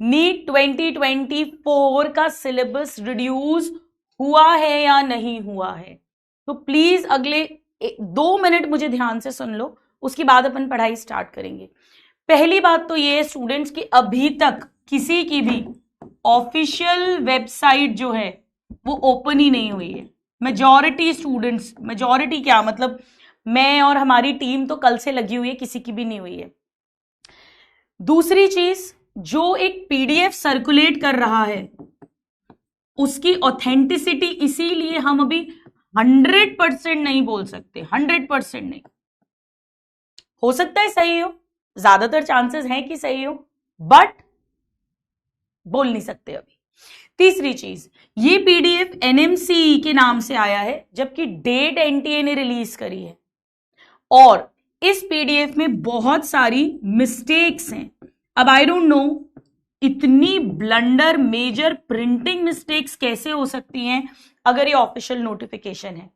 NEET 2024 का syllabus reduce हुआ है या नहीं हुआ है? तो प्लीज अगले 2 मिनट मुझे ध्यान से सुन लो, उसके बाद अपन पढ़ाई स्टार्ट करेंगे। पहली बात तो ये स्टूडेंट्स की अभी तक किसी की भी ऑफिशियल वेबसाइट जो है वो ओपन ही नहीं हुई है। मेजॉरिटी स्टूडेंट्स, मेजॉरिटी क्या मतलब मैं और हमारी टीम तो कल से लगी हुई है, किसी की भी नहीं हुई है। दूसरी चीज, जो एक पीडीएफ सर्कुलेट कर रहा है उसकी ऑथेंटिसिटी इसीलिए हम अभी 100% नहीं बोल सकते, 100% नहीं। हो सकता है सही हो, ज्यादातर चांसेस हैं कि सही हो, बट बोल नहीं सकते अभी। तीसरी चीज, ये पीडीएफ एनएमसीई के नाम से आया है, जबकि डेट एनटीए ने रिलीज करी है, और इस पीडीएफ में बहुत सारी मिस्टेक्स हैं। अब आई डोंट नो इतनी ब्लंडर मेजर प्रिंटिंग मिस्टेक्स कैसे हो सकती हैं अगर ये ऑफिशियल नोटिफिकेशन है।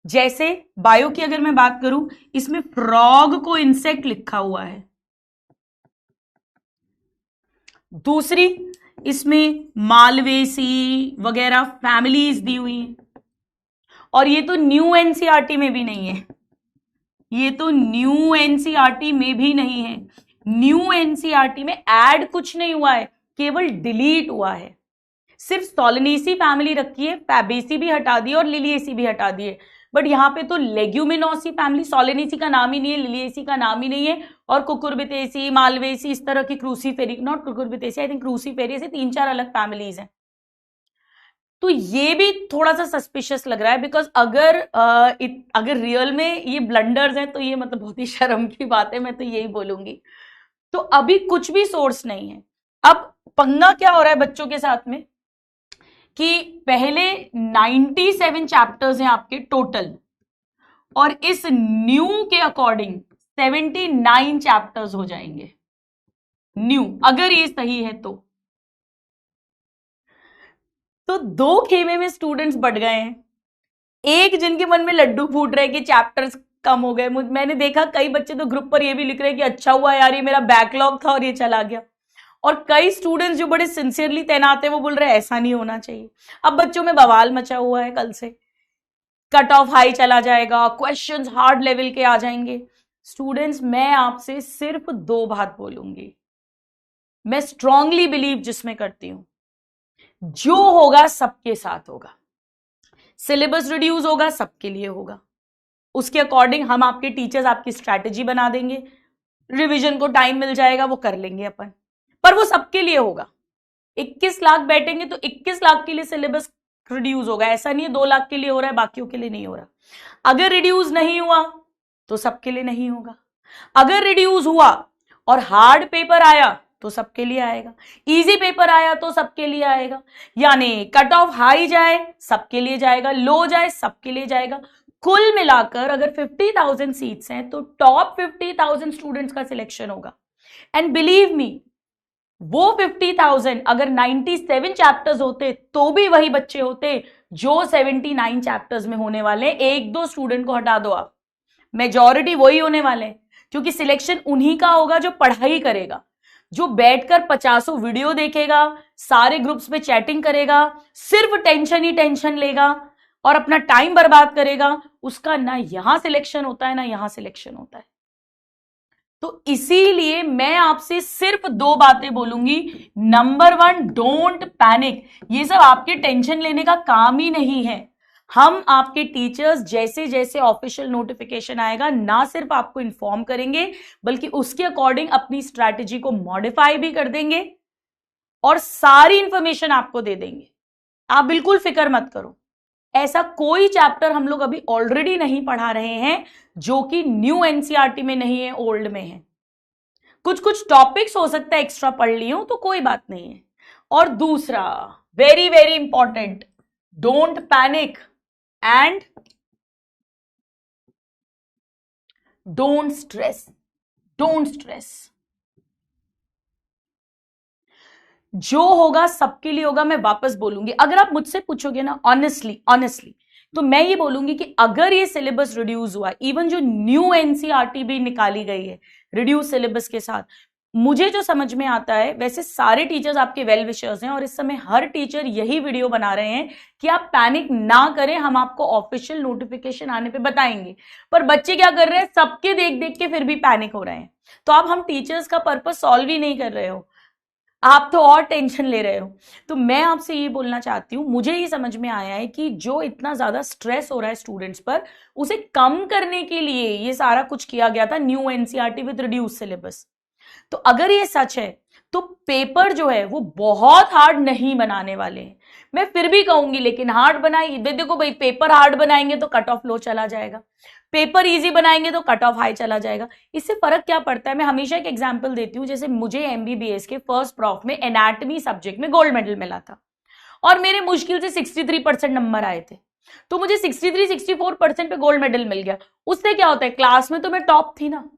जैसे बायो की अगर मैं बात करूं, इसमें फ्रॉग को इंसेक्ट लिखा हुआ है। दूसरी, इसमें मालवेसी वगैरह फैमिलीज दी हुई हैं, और ये तो न्यू एनसीईआरटी में भी नहीं है, ये तो न्यू एनसीईआरटी में भी नहीं है। न्यू एनसीईआरटी में ऐड कुछ नहीं हुआ है, केवल डिलीट हुआ है। सिर्फ सोलनेसी फैमिली रखी है, फैबेसी भी हटा दी और लिलिएसी भी हटा दिए, बट यहाँ पे तो लेग्यूमिनोसी फैमिली, सोलनेसी का नाम ही नहीं है, लिलिएसी का नाम ही नहीं है, और कुकुरबिटेसी, मालवेसी, इस तरह की क्रूसीफेरी, नॉट कुकुरबिटेसी, आई थिंक क्रूसीफेरी से 3-4 अलग फैमिलीज हैं। तो ये भी थोड़ा सा सस्पिशियस लग रहा है, बिकॉज अगर रियल में ये ब्लंडर्स हैं तो ये मतलब बहुत ही शर्म की बात है, मैं तो यही बोलूंगी। तो अभी कुछ भी सोर्स नहीं है। अब पंगा क्या हो रहा है बच्चों के साथ में कि पहले 97 चैप्टर्स हैं आपके टोटल, और इस न्यू के अकॉर्डिंग 79 चैप्टर्स हो जाएंगे न्यू, अगर ये सही है तो 2 खेमे में स्टूडेंट्स बढ़ गए हैं। एक जिनके मन में लड्डू फूट रहे कि चैप्टर्स कम हो गए। मैंने देखा कई बच्चे तो ग्रुप पर ये भी लिख रहे हैं कि अच्छा हुआ यार ये मेरा बैकलॉग था और ये चला गया, और कई स्टूडेंट्स जो बड़े सिंसियरली तैनात है वो बोल रहे हैं ऐसा नहीं होना चाहिए। अब बच्चों में बवाल मचा हुआ है, कल से कट ऑफ हाई चला जाएगा, क्वेश्चंस हार्ड लेवल के आ जाएंगे। स्टूडेंट्स, मैं आपसे सिर्फ 2 बात बोलूंगी, मैं स्ट्रांगली बिलीव जिसमें करती हूं, जो होगा सबके साथ होगा। सिलेबस रिड्यूस होगा, सबके लिए होगा, उसके अकॉर्डिंग हम आपके टीचर्स आपकी स्ट्रैटेजी बना देंगे, रिवीजन को टाइम मिल जाएगा, वो कर लेंगे अपन, पर वो सबके लिए होगा। 21 लाख बैठेंगे तो 21 लाख के लिए सिलेबस रिड्यूस होगा, ऐसा नहीं है 2 लाख के लिए हो रहा है बाकियों के लिए नहीं हो रहा। अगर रिड्यूस नहीं हुआ तो सबके लिए नहीं होगा, अगर रिड्यूस हुआ और हार्ड पेपर आया तो सबके लिए आएगा, इजी पेपर आया तो सबके लिए आएगा। यानी कट ऑफ हाई जाए सबके लिए जाएगा, लो जाए सबके लिए जाएगा। कुल मिलाकर अगर 50,000 सीट्स हैं तो टॉप 50,000 स्टूडेंट्स का सिलेक्शन होगा। एंड बिलीव मी, वो 50,000 अगर 97 चैप्टर्स होते तो भी वही बच्चे होते जो 79 चैप्टर्स में होने वाले। 1-2 स्टूडेंट को हटा दो आप, मेजॉरिटी वही होने वाले, क्योंकि सिलेक्शन उन्हीं का होगा जो पढ़ाई करेगा, जो बैठकर 50 वीडियो देखेगा, सारे ग्रुप्स में चैटिंग करेगा, सिर्फ टेंशन ही टेंशन लेगा और अपना टाइम बर्बाद करेगा, उसका ना यहां सिलेक्शन होता है ना यहां सिलेक्शन होता है। तो इसीलिए मैं आपसे सिर्फ 2 बातें बोलूंगी। Number 1, don't panic. ये सब आपके टेंशन लेने का काम ही नहीं है। हम आपके टीचर्स जैसे जैसे ऑफिशियल नोटिफिकेशन आएगा ना सिर्फ आपको इन्फॉर्म करेंगे, बल्कि उसके अकॉर्डिंग अपनी स्ट्रैटेजी को मॉडिफाई भी कर देंगे और सारी इंफॉर्मेशन आपको दे देंगे। आप बिल्कुल फिक्र मत करो। ऐसा कोई चैप्टर हम लोग अभी ऑलरेडी नहीं पढ़ा रहे हैं जो कि न्यू एनसीईआरटी में नहीं है, ओल्ड में है। कुछ कुछ टॉपिक्स हो सकता है एक्स्ट्रा पढ़ लिए हो तो कोई बात नहीं है। और दूसरा, very very important, don't panic and don't stress. Don't stress, जो होगा सबके लिए होगा। मैं वापस बोलूंगी, अगर आप मुझसे पूछोगे ना ऑनेस्टली तो मैं ये बोलूंगी कि अगर ये सिलेबस रिड्यूस हुआ, इवन जो न्यू एनसीईआरटी भी निकाली गई है रिड्यूस सिलेबस के साथ, मुझे जो समझ में आता है, वैसे सारे टीचर्स आपके वेल विशर्स हैं और इस समय हर टीचर यही वीडियो बना रहे हैं कि आप पैनिक ना करें, हम आपको ऑफिशियल नोटिफिकेशन आने पे बताएंगे। पर बच्चे क्या कर रहे हैं, सबके देख देख के फिर भी पैनिक हो रहे हैं। तो आप हम टीचर्स का पर्पस सॉल्व ही नहीं कर रहे हो, आप तो और टेंशन ले रहे हो। तो मैं आपसे ये बोलना चाहती हूँ, मुझे ये समझ में आया है कि जो इतना ज्यादा स्ट्रेस हो रहा है स्टूडेंट्स पर, उसे कम करने के लिए ये सारा कुछ किया गया था, new NCERT with reduce syllabus. तो अगर ये सच है तो पेपर जो है वो बहुत हार्ड नहीं बनाने वाले हैं। मैं फिर भी कहूंगी लेकिन हार्ड बनाइए। देखो भाई, पेपर हार्ड बनाएंगे तो कट ऑफ लो चला जाएगा, पेपर इजी बनाएंगे तो कट ऑफ हाई चला जाएगा। इससे फर्क क्या पड़ता है? मैं हमेशा एक एग्जांपल देती हूँ। जैसे मुझे एमबीबीएस के फर्स्ट प्रॉफ में एनाटॉमी सब्जेक्ट में गोल्ड मेडल मिला था और मेरे मुश्किल से 63% नंबर आए थे, तो मुझे 63-64% पे गोल्ड मेडल मिल गया। उससे क्या होता है, क्लास में तो मैं टॉप थी ना।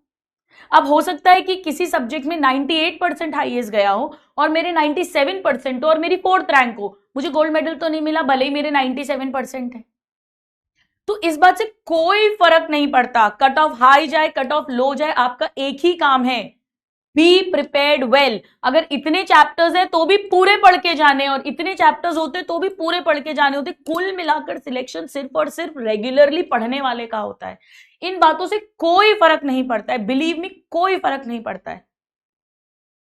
अब हो सकता है कि किसी सब्जेक्ट में 98% हाईएस्ट गया हो और मेरे 97% हो और मेरी 4th रैंक हो, मुझे गोल्ड मेडल तो नहीं मिला भले ही मेरे 97% है। तो इस बात से कोई फर्क नहीं पड़ता, कट ऑफ हाई जाए कट ऑफ लो जाए, आपका एक ही काम है, बी प्रिपेयर्ड वेल। अगर इतने चैप्टर्स हैं तो भी पूरे पढ़ के जाने, और इतने चैप्टर्स होते तो भी पूरे पढ़ के जाने होते। कुल मिलाकर सिलेक्शन सिर्फ और सिर्फ रेगुलरली पढ़ने वाले का होता है। इन बातों से कोई फर्क नहीं पड़ता है, बिलीव मी, कोई फर्क नहीं पड़ता है।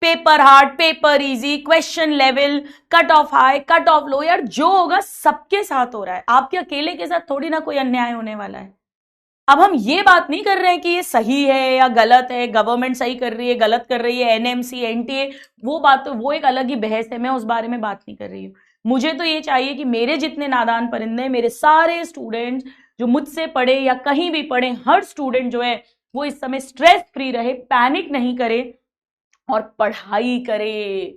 Paper hard, paper easy, question level, cut off high, cut of low, यार जो होगा सबके साथ हो रहा है, आपके अकेले के साथ थोड़ी ना कोई अन्याय होने वाला है। अब हम ये बात नहीं कर रहे हैं कि ये सही है या गलत है, गवर्नमेंट सही कर रही है गलत कर रही है, एनएमसी एनटीए, वो बात तो वो एक अलग ही बहस है, मैं उस बारे में बात नहीं कर रही हूँ। मुझे तो ये चाहिए कि मेरे जितने नादान परिंदे, मेरे सारे स्टूडेंट्स जो मुझसे पढ़े या कहीं भी पढ़े, हर स्टूडेंट जो है वो इस समय स्ट्रेस फ्री रहे, पैनिक नहीं करे और पढ़ाई करे,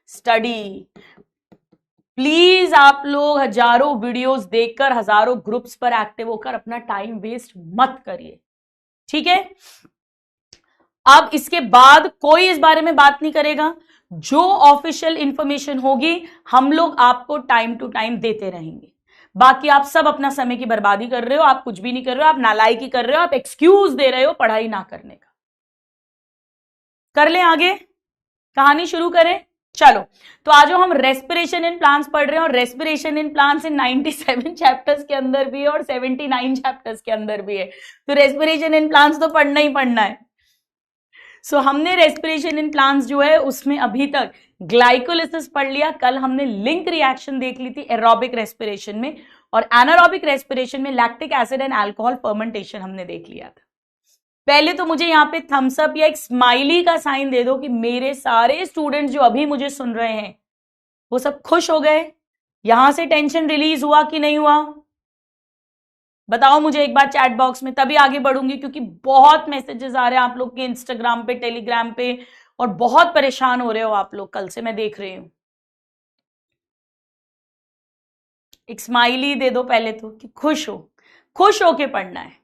स्टडी। प्लीज आप लोग हजारों वीडियोस देखकर, हजारों ग्रुप्स पर एक्टिव होकर अपना टाइम वेस्ट मत करिए, ठीक है? अब इसके बाद कोई इस बारे में बात नहीं करेगा। जो ऑफिशियल इंफॉर्मेशन होगी हम लोग आपको टाइम टू टाइम देते रहेंगे। बाकी आप सब अपना समय की बर्बादी कर रहे हो, आप कुछ भी नहीं कर रहे हो, आप नालायकी कर रहे हो, आप एक्सक्यूज दे रहे हो पढ़ाई ना करने का। कर लें आगे, कहानी शुरू करें? चलो, तो आज हम रेस्पिरेशन इन प्लांट्स पढ़ रहे हैं और respiration in plants in 97 chapters के अंदर भी है और 79 चैप्टर्स के अंदर भी है। तो रेस्पिरेशन इन प्लांट्स तो पढ़ना ही पढ़ना है। सो हमने रेस्पिरेशन इन प्लांट्स जो है उसमें अभी तक ग्लाइकोलिसिस पढ़ लिया, कल हमने लिंक रिएक्शन देख ली थी एरोबिक रेस्पिरेशन में, और एनारोबिक रेस्पिरेशन में lactic acid and alcohol fermentation हमने देख लिया था। पहले तो मुझे यहाँ पे थम्स अप या एक स्माइली का साइन दे दो कि मेरे सारे स्टूडेंट्स जो अभी मुझे सुन रहे हैं वो सब खुश हो गए, यहां से टेंशन रिलीज हुआ कि नहीं हुआ? बताओ मुझे एक बार चैट बॉक्स में, तभी आगे बढ़ूंगी, क्योंकि बहुत मैसेजेस आ रहे हैं आप लोग के इंस्टाग्राम पे, टेलीग्राम पे, और बहुत परेशान हो रहे हो आप लोग, कल से मैं देख रही हूं। एक स्माइली दे दो पहले तो कि खुश हो, खुश होके पढ़ना है।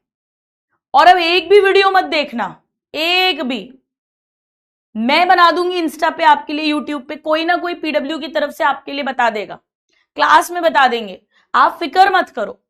और अब एक भी वीडियो मत देखना, एक भी। मैं बना दूंगी इंस्टा पे आपके लिए, यूट्यूब पे कोई ना कोई पीडब्ल्यू की तरफ से आपके लिए बता देगा, क्लास में बता देंगे, आप फिक्र मत करो।